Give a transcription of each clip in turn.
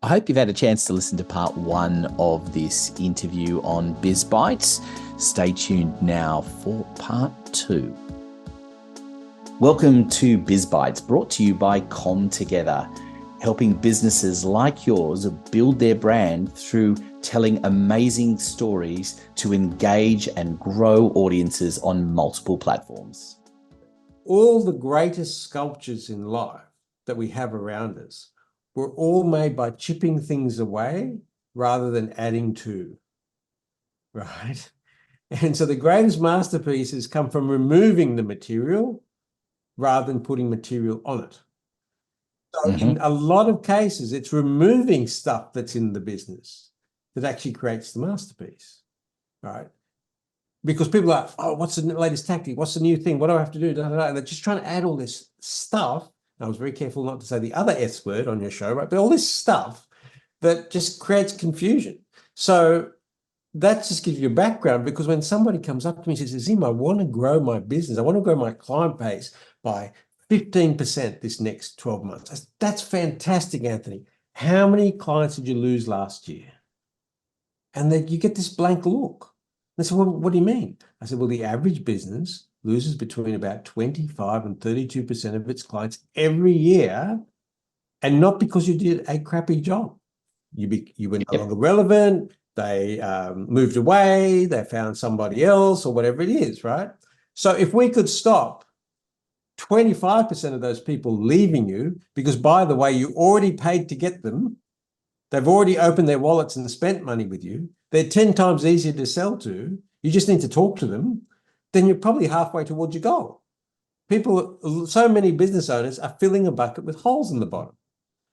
I hope you've had a chance to listen to part one of this interview on BizBytes. Stay tuned now for part two. Welcome to BizBytes, brought to you by Com Together, helping businesses like yours build their brand through telling amazing stories to engage and grow audiences on multiple platforms. All the greatest sculptures in life that we have around us were all made by chipping things away rather than adding to, right? And so the greatest masterpieces come from removing the material rather than putting material on it. So in a lot of cases, it's removing stuff that's in the business that actually creates the masterpiece, right? Because people are, oh, what's the latest tactic? What's the new thing? What do I have to do? Da, da, da. And they're just trying to add all this stuff. I was very careful not to say the other S word on your show, right? But all this stuff that just creates confusion. So that just gives you a background, because when somebody comes up to me and says, Azim, I want to grow my business. I want to grow my client base by 15% this next 12 months. That's fantastic, Anthony. How many clients did you lose last year? And then you get this blank look. They said, well, what do you mean? I said, well, the average business loses between about 25 and 32% of its clients every year, and not because you did a crappy job. You were no longer relevant, they moved away, they found somebody else, or whatever it is, right? So if we could stop 25% of those people leaving you, because, by the way, you already paid to get them, they've already opened their wallets and spent money with you, they're 10 times easier to sell to, you just need to talk to them, then you're probably halfway towards your goal. People, so many business owners are filling a bucket with holes in the bottom.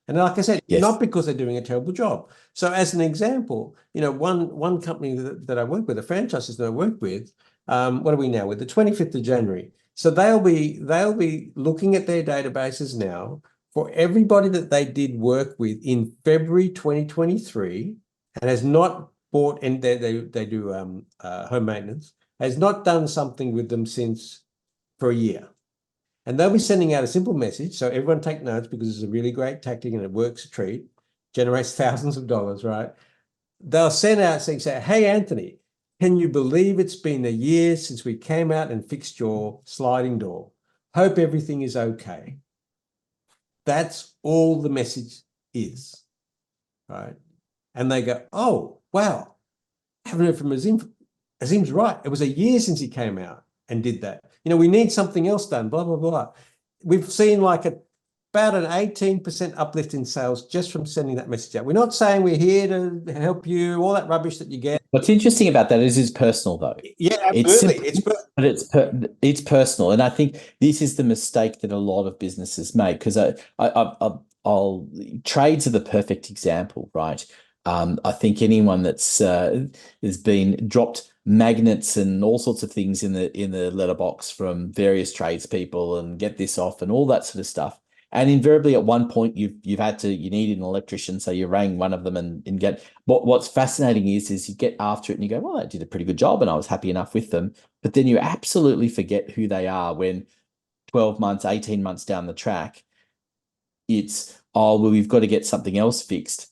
And like I said, not because they're doing a terrible job. So as an example, one company that I work with, a franchise system I work with, what are we now? With the 25th of January. So they'll be looking at their databases now for everybody that they did work with in February 2023 and has not bought, and they do home maintenance, has not done something with them since for a year. And they'll be sending out a simple message. So everyone take notes, because it's a really great tactic and it works a treat, generates thousands of dollars, right? They'll send out saying, hey, Anthony, can you believe it's been a year since we came out and fixed your sliding door? Hope everything is okay. That's all the message is, right? And they go, oh, wow, I haven't heard from Azim. Azim's right. It was a year since he came out and did that. We need something else done, blah, blah, blah. We've seen like about an 18% uplift in sales just from sending that message out. We're not saying we're here to help you, all that rubbish that you get. What's interesting about that is it's personal, though. Yeah, absolutely. But it's personal. And I think this is the mistake that a lot of businesses make, because trades are the perfect example, right? I think anyone that's has been dropped magnets and all sorts of things in the letterbox from various tradespeople and get this off and all that sort of stuff. And invariably at one point you need an electrician, so you rang one of them and get what's fascinating is you get after it and you go, well, I did a pretty good job and I was happy enough with them. But then you absolutely forget who they are when 12 months, 18 months down the track, it's, oh, well, we've got to get something else fixed.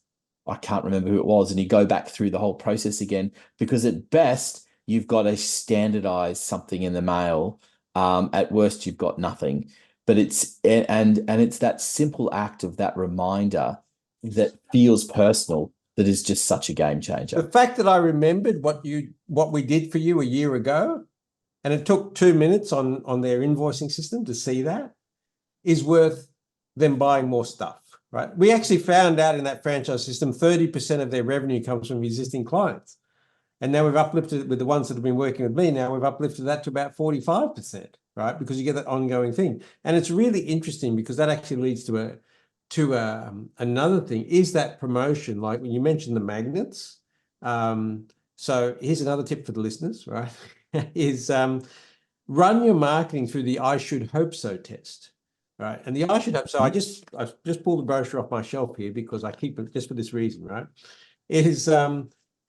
I can't remember who it was. And you go back through the whole process again, because at best, you've got to standardize something in the mail. At worst, you've got nothing. But it's that simple act of that reminder that feels personal that is just such a game changer. The fact that I remembered what we did for you a year ago, and it took 2 minutes on their invoicing system to see that, is worth them buying more stuff. Right? We actually found out in that franchise system, 30% of their revenue comes from existing clients. And now we've uplifted it with the ones that have been working with me. Now we've uplifted that to about 45%, right? Because you get that ongoing thing. And it's really interesting, because that actually leads to another thing, is that promotion. Like when you mentioned the magnets. So here's another tip for the listeners, right? is run your marketing through the I should hope so test. Right. And the I should hope so. I've just pulled the brochure off my shelf here because I keep it just for this reason, right? Is I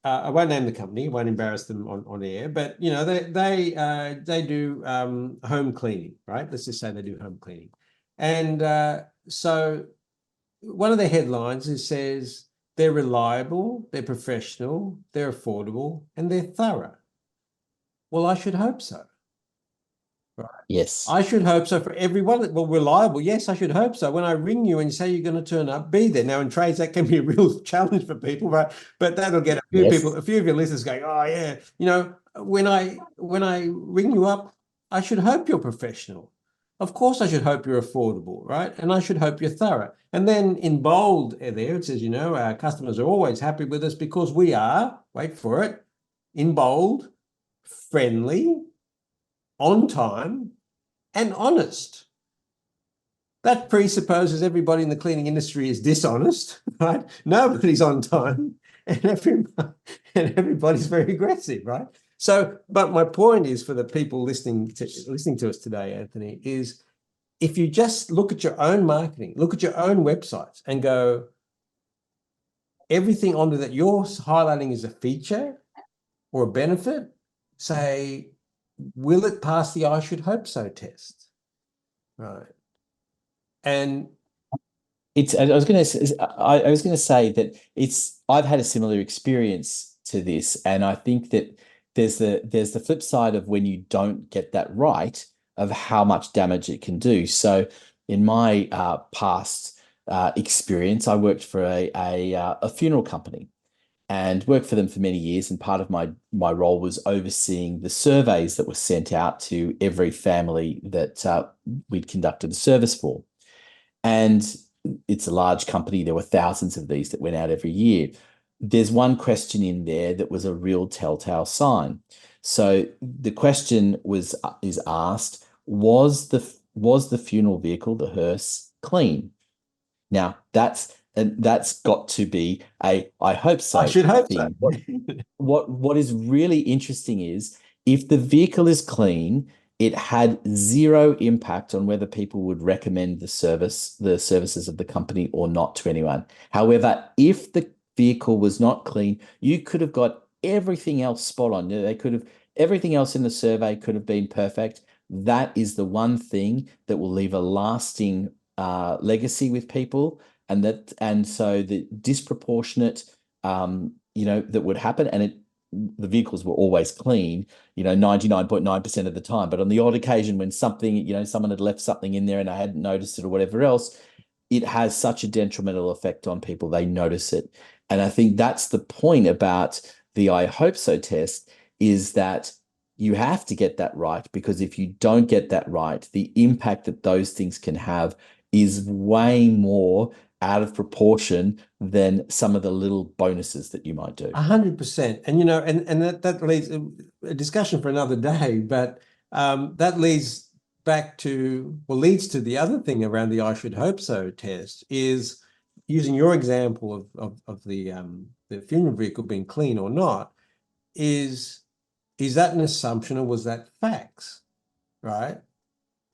won't name the company, I won't embarrass them on air, but they do home cleaning, right? Let's just say they do home cleaning. And so one of the headlines says they're reliable, they're professional, they're affordable, and they're thorough. Well, I should hope so. Right. Yes. I should hope so for everyone. Well, reliable. Yes, I should hope so. When I ring you and you say you're going to turn up, be there. Now, in trades, that can be a real challenge for people, right? But that'll get a few people, Yes. a few of your listeners going, oh yeah. When I ring you up, I should hope you're professional. Of course, I should hope you're affordable, right? And I should hope you're thorough. And then in bold there, it says, our customers are always happy with us because we are, wait for it, in bold, friendly, on time, and honest. That presupposes everybody in the cleaning industry is dishonest, right? Nobody's on time, and everybody's very aggressive, right? So, but my point is for the people listening to us today, Anthony, is if you just look at your own marketing, look at your own websites, and go, everything on there that you're highlighting as a feature or a benefit, say, will it pass the I should hope so test? Right. And I was going to say that I've had a similar experience to this, and I think that there's the flip side of when you don't get that right of how much damage it can do. So in my past experience, I worked for a funeral company and worked for them for many years. And part of my role was overseeing the surveys that were sent out to every family that we'd conducted a service for. And it's a large company. There were thousands of these that went out every year. There's one question in there that was a real telltale sign. So the question is asked, was the funeral vehicle, the hearse, clean? Now that's got to be a I hope I so should hope so. thing. What is really interesting is if the vehicle is clean, it had zero impact on whether people would recommend the services of the company or not to anyone. However, if the vehicle was not clean, you could have got everything else spot on. They could have everything else in the survey could have been perfect. That is the one thing that will leave a lasting legacy with people, and so the disproportionate that would happen, and the vehicles were always clean, 99.9% of the time. But on the odd occasion when someone had left something in there and I hadn't noticed it or whatever else, it has such a detrimental effect on people. They notice it. And I think that's the point about the I hope so test, is that you have to get that right, because if you don't get that right, the impact that those things can have is way more out of proportion than some of the little bonuses that you might do. 100%. And that leads a discussion for another day, but that leads leads to the other thing around the I should hope so test, is using your example of the funeral vehicle being clean or not, is that an assumption or was that facts, right?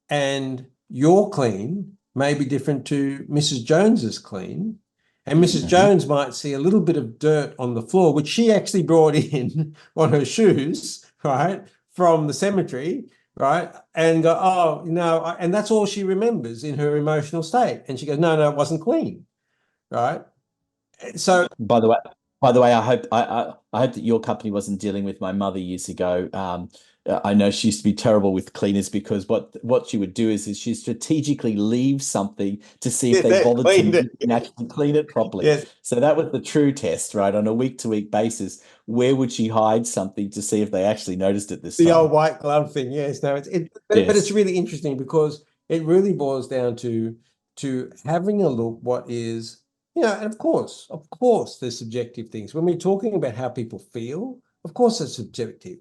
And your clean may be different to Mrs. Jones's clean. And Mrs. Jones might see a little bit of dirt on the floor, which she actually brought in on her shoes, right, from the cemetery, right, and go, oh, no, and that's all she remembers in her emotional state. And she goes, no, it wasn't clean, right? So, By the way, I hope that your company wasn't dealing with my mother years ago. I know she used to be terrible with cleaners, because what she would do is she strategically leave something to see if yeah, they they bothered to cleaned move it. and actually clean it properly. Yes, So that was the true test, right? On a week-to-week basis, where would she hide something to see if they actually noticed it this the old time? white glove thing. Yes, no, but it's Yes. really interesting because it really boils down to having a look what is, and of course, there's subjective things. When we're talking about how people feel, of course it's subjective.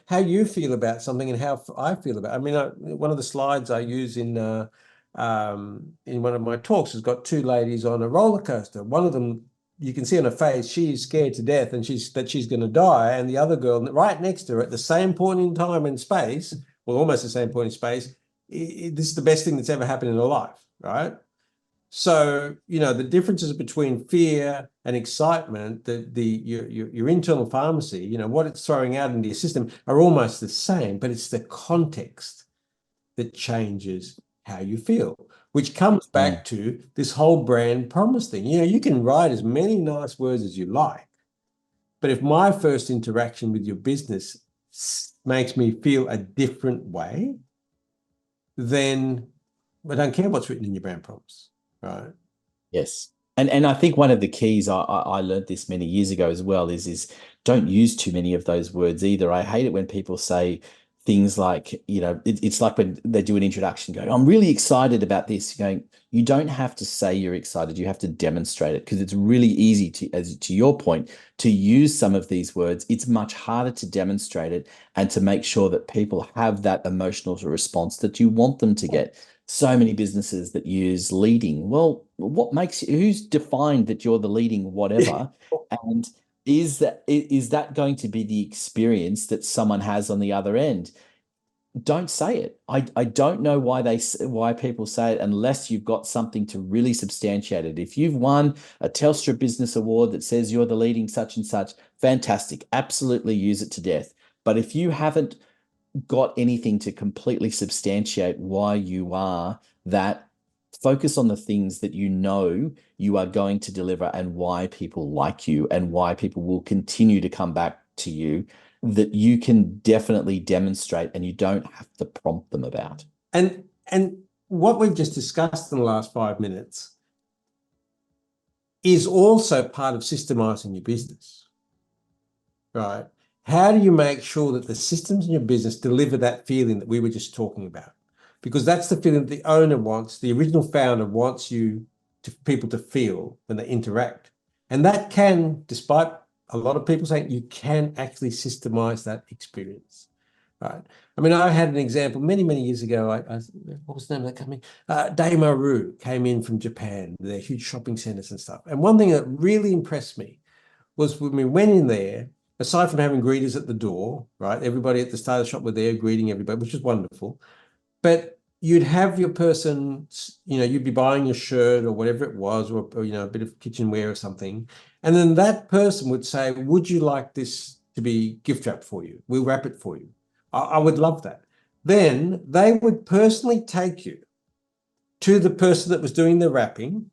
How you feel about something and how I feel about it. I mean, one of the slides I use in one of my talks has got two ladies on a roller coaster. One of them, you can see on her face, she's scared to death and she's going to die. And the other girl right next to her at the same point in time and space, well, almost the same point in space, this is the best thing that's ever happened in her life, right? So, the differences between fear and excitement, your internal pharmacy, what it's throwing out into your system are almost the same, but it's the context that changes how you feel. which comes Mm. back to this whole brand promise thing. You can write as many nice words as you like, but if my first interaction with your business makes me feel a different way, then I don't care what's written in your brand promise, right? Yes. And I think one of the keys I learned this many years ago as well is don't use too many of those words either. I hate it when people say things like, it's like when they do an introduction going, I'm really excited about this. Going, you don't have to say you're excited. You have to demonstrate it because it's really easy to, as to your point, to use some of these words. It's much harder to demonstrate it and to make sure that people have that emotional response that you want them to get. So many businesses that use leading. Well, what makes you, who's defined that you're the leading whatever? And is that going to be the experience that someone has on the other end? Don't say it. I don't know why people say it unless you've got something to really substantiate it. If you've won a Telstra Business Award that says you're the leading such and such, fantastic. Absolutely use it to death. But if you haven't got anything to completely substantiate why you are that, focus on the things that you know you are going to deliver and why people like you and why people will continue to come back to you, that you can definitely demonstrate and you don't have to prompt them about. And what we've just discussed in the last 5 minutes is also part of systemizing your business, right? How do you make sure that the systems in your business deliver that feeling that we were just talking about? Because that's the feeling that the owner wants, the original founder wants people to feel when they interact. And that can, despite a lot of people saying, you can actually systemize that experience. Right. I mean, I had an example many, many years ago. What was the name of that company? Daimaru came in from Japan, their huge shopping centers and stuff. And one thing that really impressed me was when we went in there, aside from having greeters at the door, right? Everybody at the start of the shop were there greeting everybody, which was wonderful. But you'd have your person, you'd be buying a shirt or whatever it was, or a bit of kitchenware or something. And then that person would say, would you like this to be gift wrapped for you? We'll wrap it for you. I would love that. Then they would personally take you to the person that was doing the wrapping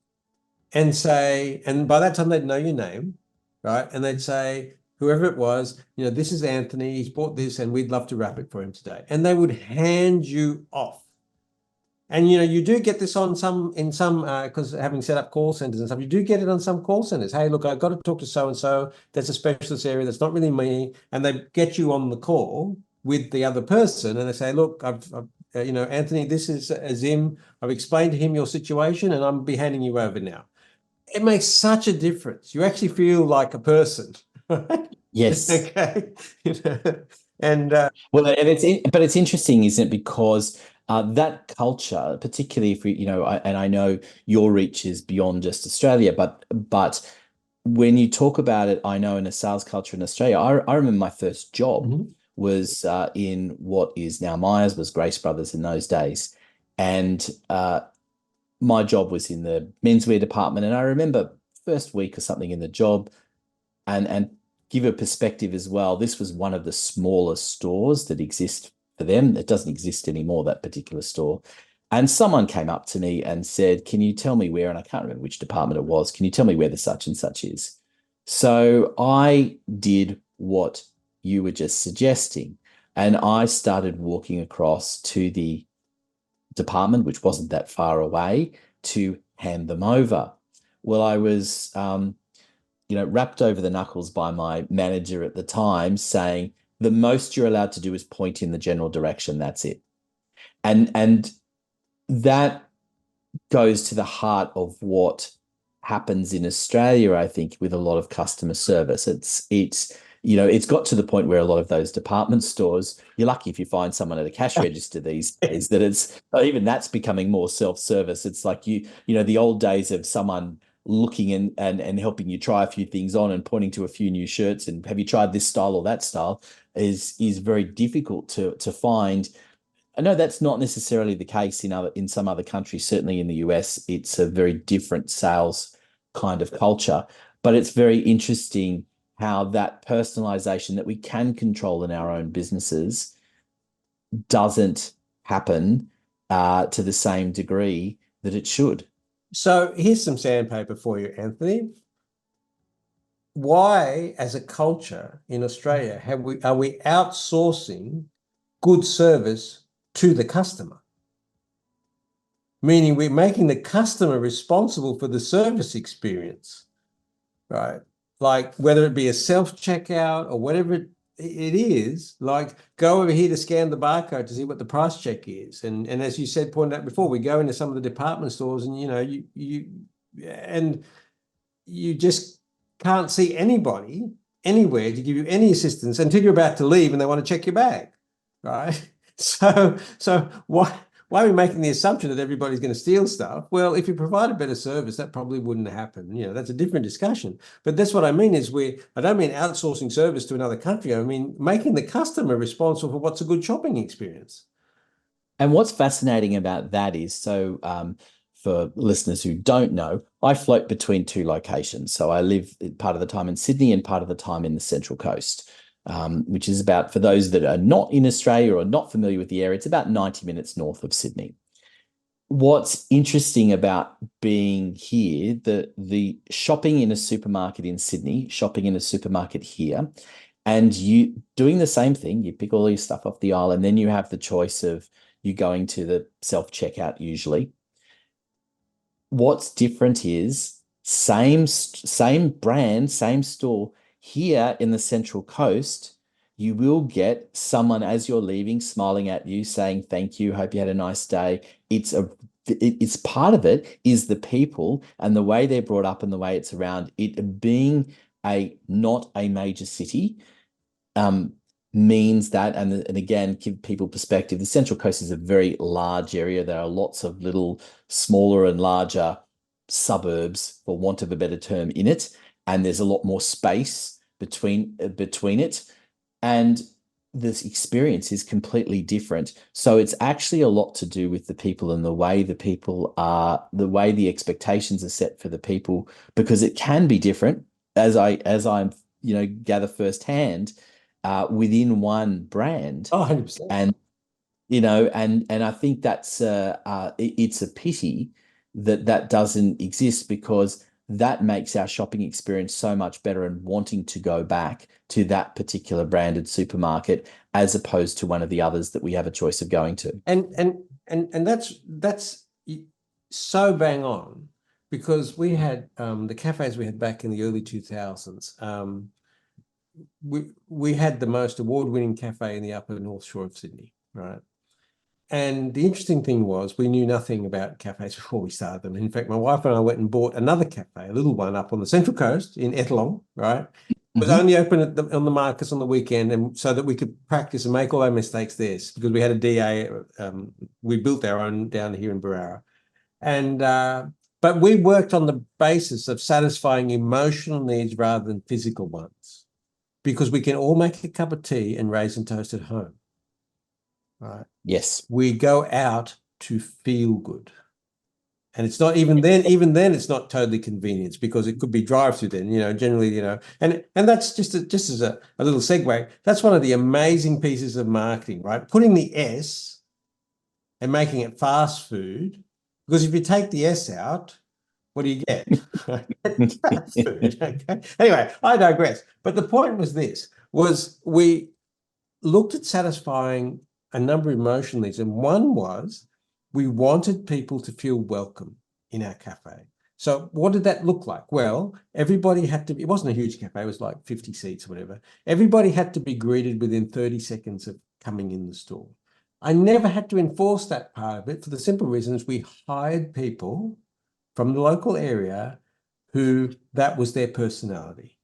and say, and by that time they'd know your name, right? And they'd say, whoever it was, this is Anthony, he's bought this and we'd love to wrap it for him today. And they would hand you off. And you do get this on in some because having set up call centers and stuff, you do get it on some call centers. Hey, look, I've got to talk to so and so. That's a specialist area. That's not really me. And they get you on the call with the other person, and they say, look, Anthony, this is Azim. I've explained to him your situation, and I'm be handing you over now. It makes such a difference. You actually feel like a person, right? Yes. Okay. And Well, but it's interesting, isn't it? Because that culture, particularly if we, and I know your reach is beyond just Australia, but when you talk about it, I know in a sales culture in Australia, I remember my first job Mhm. was in what is now Myers, was Grace Brothers in those days, and my job was in the menswear department, and I remember first week or something in the job, and give a perspective as well. This was one of the smaller stores that exist for them. It doesn't exist anymore, that particular store. And someone came up to me and said, can you tell me where, and I can't remember which department it was, can you tell me where the such and such is? So I did what you were just suggesting. And I started walking across to the department, which wasn't that far away, to hand them over. Well, I was wrapped over the knuckles by my manager at the time, saying the most you're allowed to do is point in the general direction. That's it. And that goes to the heart of what happens in Australia, I think, with a lot of customer service. It's got to the point where a lot of those department stores, you're lucky if you find someone at a cash register these days, that it's even that's becoming more self-service. It's like the old days of someone looking and helping you try a few things on and pointing to a few new shirts and have you tried this style or that style is very difficult to find. I know that's not necessarily the case in some other countries. Certainly in the US, it's a very different sales kind of culture. But it's very interesting how that personalization that we can control in our own businesses doesn't happen to the same degree that it should. So here's some sandpaper for you, Anthony. Why, as a culture in Australia, are we outsourcing good service to the customer? Meaning we're making the customer responsible for the service experience, right? Like whether it be a self-checkout or whatever it is, like go over here to scan the barcode to see what the price check is. And as you said, pointed out before, we go into some of the department stores and you just can't see anybody anywhere to give you any assistance until you're about to leave and they want to check your bag, right? So why are we making the assumption that everybody's going to steal stuff? Well, if you provide a better service, that probably wouldn't happen. That's a different discussion. But that's what I mean is I don't mean outsourcing service to another country. I mean making the customer responsible for what's a good shopping experience. And what's fascinating about that is, for listeners who don't know, I float between two locations. So I live part of the time in Sydney and part of the time in the Central Coast, which is about, for those that are not in Australia or not familiar with the area, it's about 90 minutes north of Sydney. What's interesting about being here, the shopping in a supermarket in Sydney, shopping in a supermarket here, and you doing the same thing, you pick all your stuff off the aisle, and then you have the choice of you going to the self-checkout usually. What's different is same brand, same store. Here in the Central Coast, you will get someone as you're leaving smiling at you, saying thank you, hope you had a nice day. It's part of it is the people and the way they're brought up and the way it's around. It being not a major city means that, and again, give people perspective. The Central Coast is a very large area. There are lots of little smaller and larger suburbs, for want of a better term, in it, and there's a lot more space between it, and this experience is completely different. So it's actually a lot to do with the people and the way the people are, the way the expectations are set for the people, because it can be different, as I'm gather firsthand, within one brand. Oh, 100%. And and I think it's a pity that that doesn't exist, because that makes our shopping experience so much better and wanting to go back to that particular branded supermarket as opposed to one of the others that we have a choice of going to. And that's so bang on, because we had the cafes we had back in the early 2000s. We had the most award-winning cafe in the upper North Shore of Sydney, right? And the interesting thing was we knew nothing about cafes before we started them. In fact, my wife and I went and bought another cafe, a little one up on the Central Coast in Ettalong, right? It was only open on the markets on the weekend, and so that we could practice and make all our mistakes there, because we had a DA. We built our own down here in Barara. But we worked on the basis of satisfying emotional needs rather than physical ones, because we can all make a cup of tea and raisin toast at home. Right. Yes. We go out to feel good. And it's not even then it's not totally convenience, because it could be drive-through then, generally, and that's just as a little segue. That's one of the amazing pieces of marketing, right? Putting the S and making it fast food, because if you take the S out, what do you get? Fast food. Okay. Anyway, I digress. But the point was we looked at satisfying a number of emotional needs, and one was we wanted people to feel welcome in our cafe. So what did that look like? Well, everybody had to be, it wasn't a huge cafe, it was like 50 seats or whatever. Everybody had to be greeted within 30 seconds of coming in the store. I never had to enforce that part of it, for the simple reason is we hired people from the local area who that was their personality.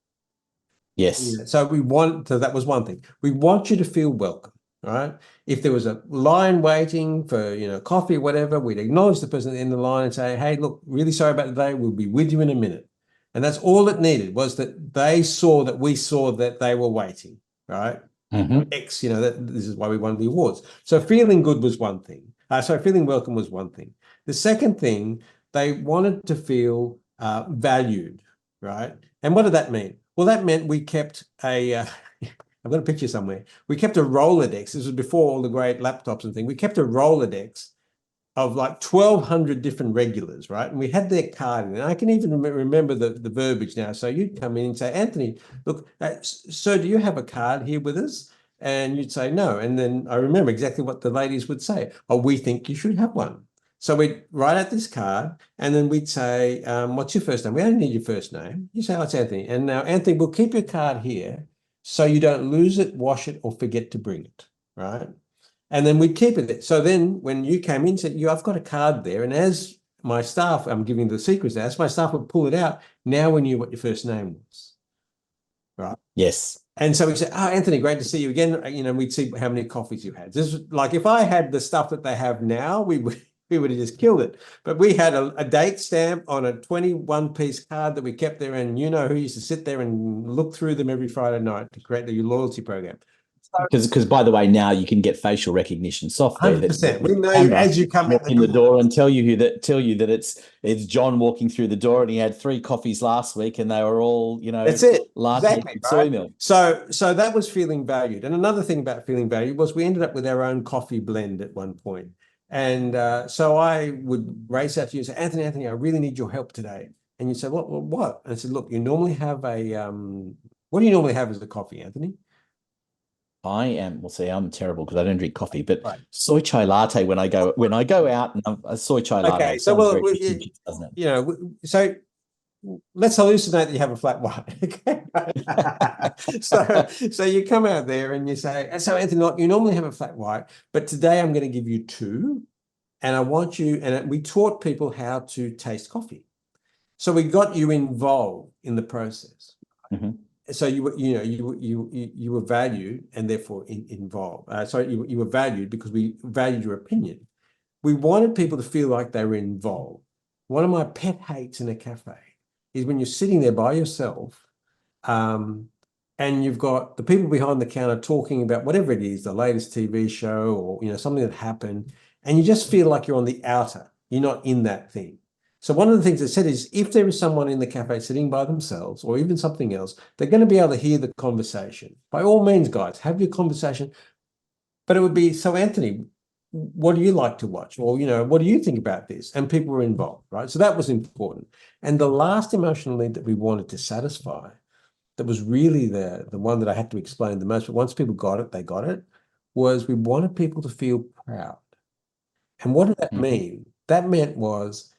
Yes. So that was one thing. We want you to feel welcome. Right? If there was a line waiting for, coffee or whatever, we'd acknowledge the person in the line and say, hey, look, really sorry about today. We'll be with you in a minute. And that's all it needed, was that they saw that we saw that they were waiting, right? X, this is why we won the awards. So feeling good was one thing. Feeling welcome was one thing. The second thing, they wanted to feel valued, right? And what did that mean? Well, that meant we kept I've got a picture somewhere. We kept a Rolodex. This was before all the great laptops and things. We kept a Rolodex of like 1,200 different regulars, right? And we had their card, and I can even remember the verbiage now. So you'd come in and say, Anthony, look, sir, do you have a card here with us? And you'd say no. And then I remember exactly what the ladies would say. Oh, we think you should have one. So we'd write out this card, and then we'd say, what's your first name? We don't need your first name. You say, oh, it's Anthony. And now, Anthony, we'll keep your card here so you don't lose it, wash it, or forget to bring it, right? And then we'd keep it there. So then when you came in, said, I've got a card there. And as my staff, I'm giving the secrets, as my staff would pull it out, now we knew what your first name was, right? Yes. And so we said, oh, Anthony, great to see you again. We'd see how many coffees you had. This is like, if I had the stuff that they have now, we would have just killed it. But we had a date stamp on a 21-piece card that we kept there. And who used to sit there and look through them every Friday night to create the loyalty program. Because by the way, now you can get facial recognition software that 100%. We know you as you come in the door and tell you that it's John walking through the door, and he had 3 coffees last week, and they were all that's it, exactly, soy milk. So that was feeling valued. And another thing about feeling valued was we ended up with our own coffee blend at one point. And so I would race out to you and say, Anthony, I really need your help today. And you say, what? And I said, look, you normally have what do you normally have as the coffee, Anthony? I'm terrible because I don't drink coffee, but soy chai latte when I go out, and a soy chai latte. Okay, so doesn't it? So let's hallucinate that you have a flat white. so you come out there and you say, so Anthony, you normally have a flat white, but today I'm going to give you 2, and I want you, and we taught people how to taste coffee. So we got you involved in the process. Mm-hmm. So you were valued and therefore involved. You were valued because we valued your opinion. We wanted people to feel like they were involved. One of my pet hates in a cafe is when you're sitting there by yourself, and you've got the people behind the counter talking about whatever it is, the latest TV show or something that happened, and you just feel like you're on the outer. You're not in that thing. So one of the things I said is, if there is someone in the cafe sitting by themselves or even something else, they're going to be able to hear the conversation. By all means, guys, have your conversation. But it would be, so Anthony, what do you like to watch? Or, what do you think about this? And people were involved, right? So that was important. And the last emotional need that we wanted to satisfy, that was really the one that I had to explain the most, but once people got it, they got it, was we wanted people to feel proud. And what did that mean? That meant was,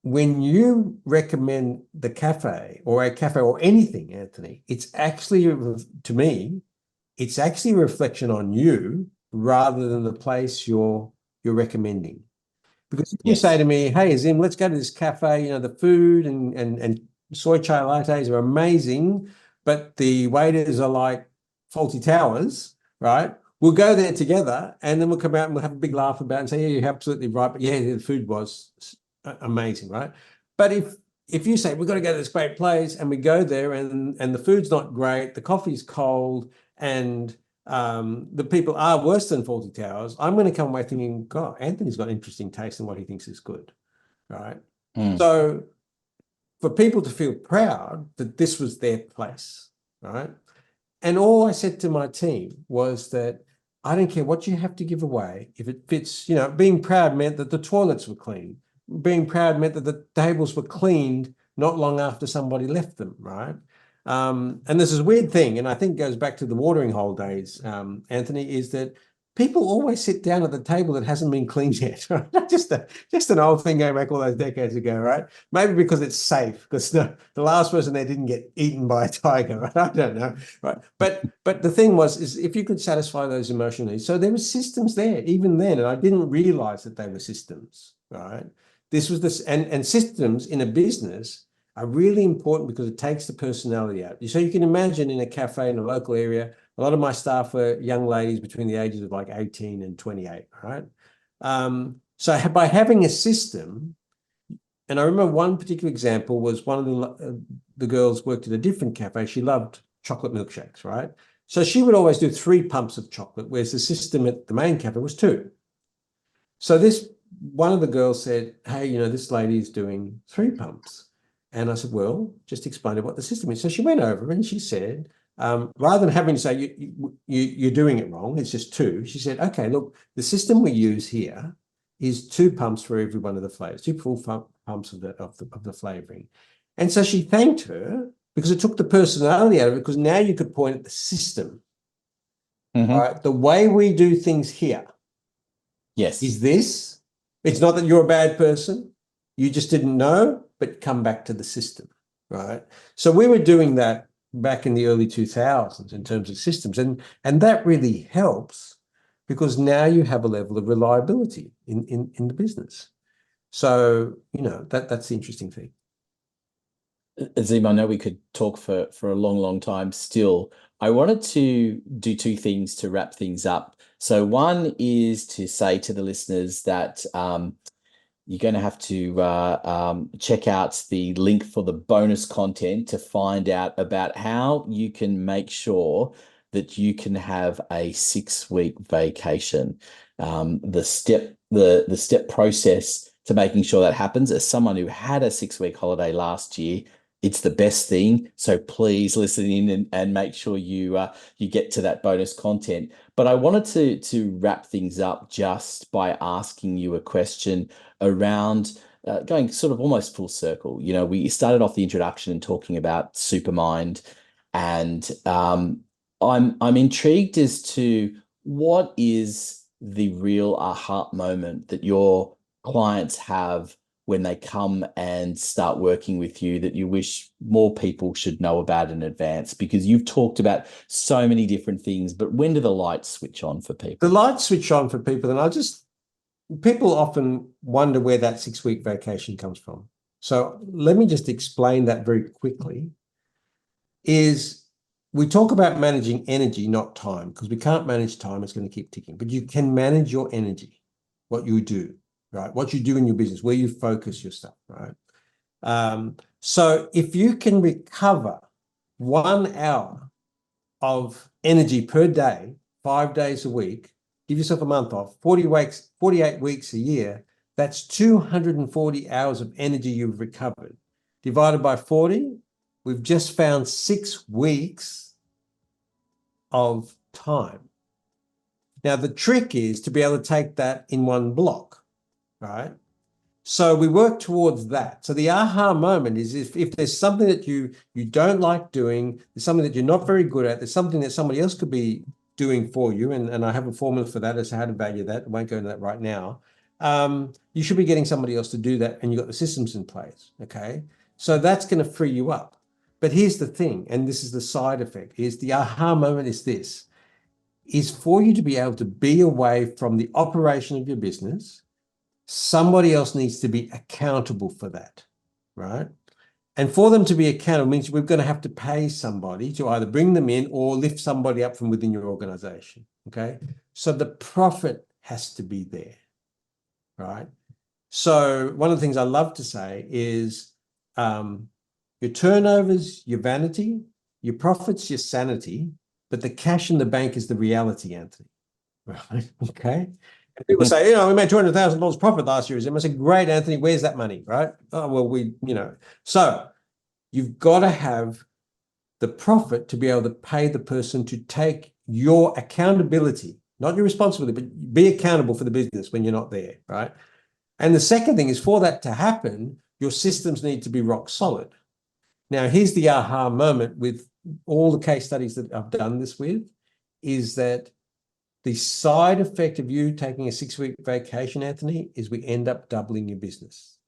when you recommend the cafe or a cafe or anything, Anthony, it's actually, to me, it's actually a reflection on you rather than the place you're recommending. Because if you say to me, hey, Azim, let's go to this cafe, the food and soy chai lattes are amazing, but the waiters are like faulty towers, right? We'll go there together, and then we'll come out and we'll have a big laugh about it and say, yeah, you're absolutely right, but yeah, the food was amazing, right? But if you say we've got to go to this great place, and we go there and the food's not great, the coffee's cold, and the people are worse than faulty towers, I'm going to come away thinking, God, Anthony's got interesting taste in what he thinks is good, right? So for people to feel proud that this was their place, right? And all I said to my team was that I don't care what you have to give away if it fits. Being proud meant that the toilets were clean. Being proud meant that the tables were cleaned not long after somebody left them, right? And there's this weird thing, and I think it goes back to the watering hole days, Anthony, is that people always sit down at the table that hasn't been cleaned yet, right? Just an old thing going back all those decades ago, right? Maybe because it's safe, because the last person there didn't get eaten by a tiger, right? I don't know, right? But the thing is if you could satisfy those emotional needs, so there were systems there even then, and I didn't realize that they were systems, right? This was this, and systems in a business are really important because it takes the personality out. So you can imagine in a cafe in a local area, a lot of my staff were young ladies between the ages of like 18 and 28, right? So by having a system, and I remember one particular example was one of the girls worked at a different cafe. She loved chocolate milkshakes, right? So she would always do 3 pumps of chocolate, whereas the system at the main cafe was 2. So one of the girls said, hey, this lady is doing 3 pumps. And I said, well, just explain what the system is. So she went over and she said, rather than having to say, you're doing it wrong, it's just 2. She said, okay, look, the system we use here is 2 pumps for every one of the flavors, two full pumps of the flavoring. And so she thanked her because it took the personality out of it, because now you could point at the system. Mm-hmm. All right, the way we do things here Yes. is this. It's not that you're a bad person. You just didn't know, but come back to the system, right? So we were doing that back in the early 2000s in terms of systems. And that really helps because now you have a level of reliability in the business. So, that's the interesting thing. Azim, I know we could talk for a long, long time still. I wanted to do two things to wrap things up. So one is to say to the listeners that you're going to have to check out the link for the bonus content to find out about how you can make sure that you can have a 6-week vacation. The step process to making sure that happens. As someone who had a 6-week holiday last year, it's the best thing. So please listen in and make sure you get to that bonus content. But I wanted to wrap things up just by asking you a question around going sort of almost full circle. You know, we started off the introduction and talking about Supermind, and I'm intrigued as to what is the real aha moment that your clients have when they come and start working with you that you wish more people should know about in advance? Because you've talked about so many different things, but when do the lights switch on for The people? lights switch on for people, and people often wonder where that 6-week vacation comes from. So let me just explain that very quickly. Is we talk about managing energy, not time, because we can't manage time. It's going to keep ticking, but you can manage your energy, what you do, right? What you do in your business, where you focus your stuff, right? So if you can recover 1 hour of energy per day, 5 days a week, give yourself a month off, 48 weeks a year, that's 240 hours of energy you've recovered. Divided by 40, we've just found 6 weeks of time. Now, the trick is to be able to take that in one block, right? So we work towards that. So the aha moment is if there's something that you don't like doing, there's something that you're not very good at, there's something that somebody else could be doing for you, and I have a formula for that as to how to value that. I won't go into that right now. You should be getting somebody else to do that, and you've got the systems in place, okay? So that's going to free you up. But here's the thing, and this is the side effect, is the aha moment is this, is for you to be able to be away from the operation of your business. Somebody else needs to be accountable for that, right? And for them to be accountable means we're going to have to pay somebody to either bring them in or lift somebody up from within your organization, okay? So the profit has to be there, right? So one of the things I love to say is your turnovers, your vanity, your profits, your sanity, but the cash in the bank is the reality, Anthony, right? Okay. People say, we made $200,000 profit last year. I said, great, Anthony, where's that money, right? Oh, well, So you've got to have the profit to be able to pay the person to take your accountability, not your responsibility, but be accountable for the business when you're not there, right? And the second thing is for that to happen, your systems need to be rock solid. Now, here's the aha moment with all the case studies that I've done this with, is that the side effect of you taking a 6-week vacation, Anthony, is we end up doubling your business.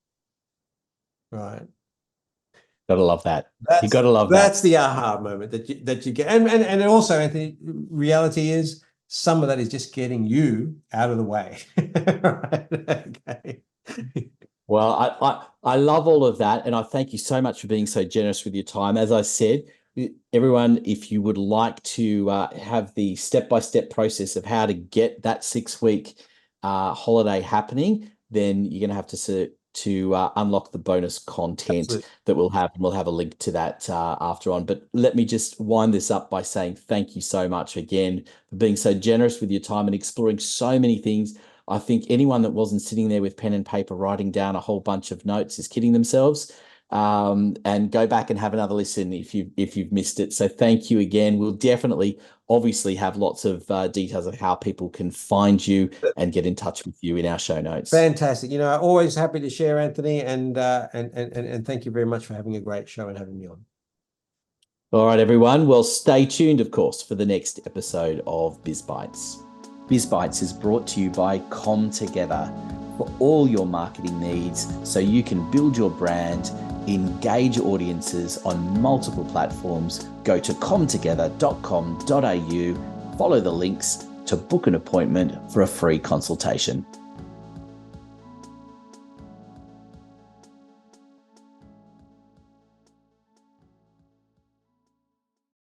Right. Gotta love that. You That's gotta love that. that's the aha moment that you get. And also, Anthony, reality is some of that is just getting you out of the way. Right. Okay. Well, I love all of that, and I thank you so much for being so generous with your time. As I said, everyone, if you would like to have the step-by-step process of how to get that 6-week holiday happening, then you're going to have to unlock the bonus content Absolutely. that we'll have, and we'll have a link to that after on. But let me just wind this up by saying thank you so much again for being so generous with your time and exploring so many things. I think anyone that wasn't sitting there with pen and paper writing down a whole bunch of notes is kidding themselves. and go back and have another listen if you've missed it. So thank you again. We'll definitely, obviously, have lots of details of how people can find you and get in touch with you in our show notes. Fantastic. Always happy to share, Anthony, and thank you very much for having a great show and having me on. All right, everyone. Well, stay tuned, of course, for the next episode of Biz Bites. Biz Bites is brought to you by Together for all your marketing needs so you can build your brand, engage audiences on multiple platforms. Go to comtogether.com.au, follow the links to book an appointment for a free consultation.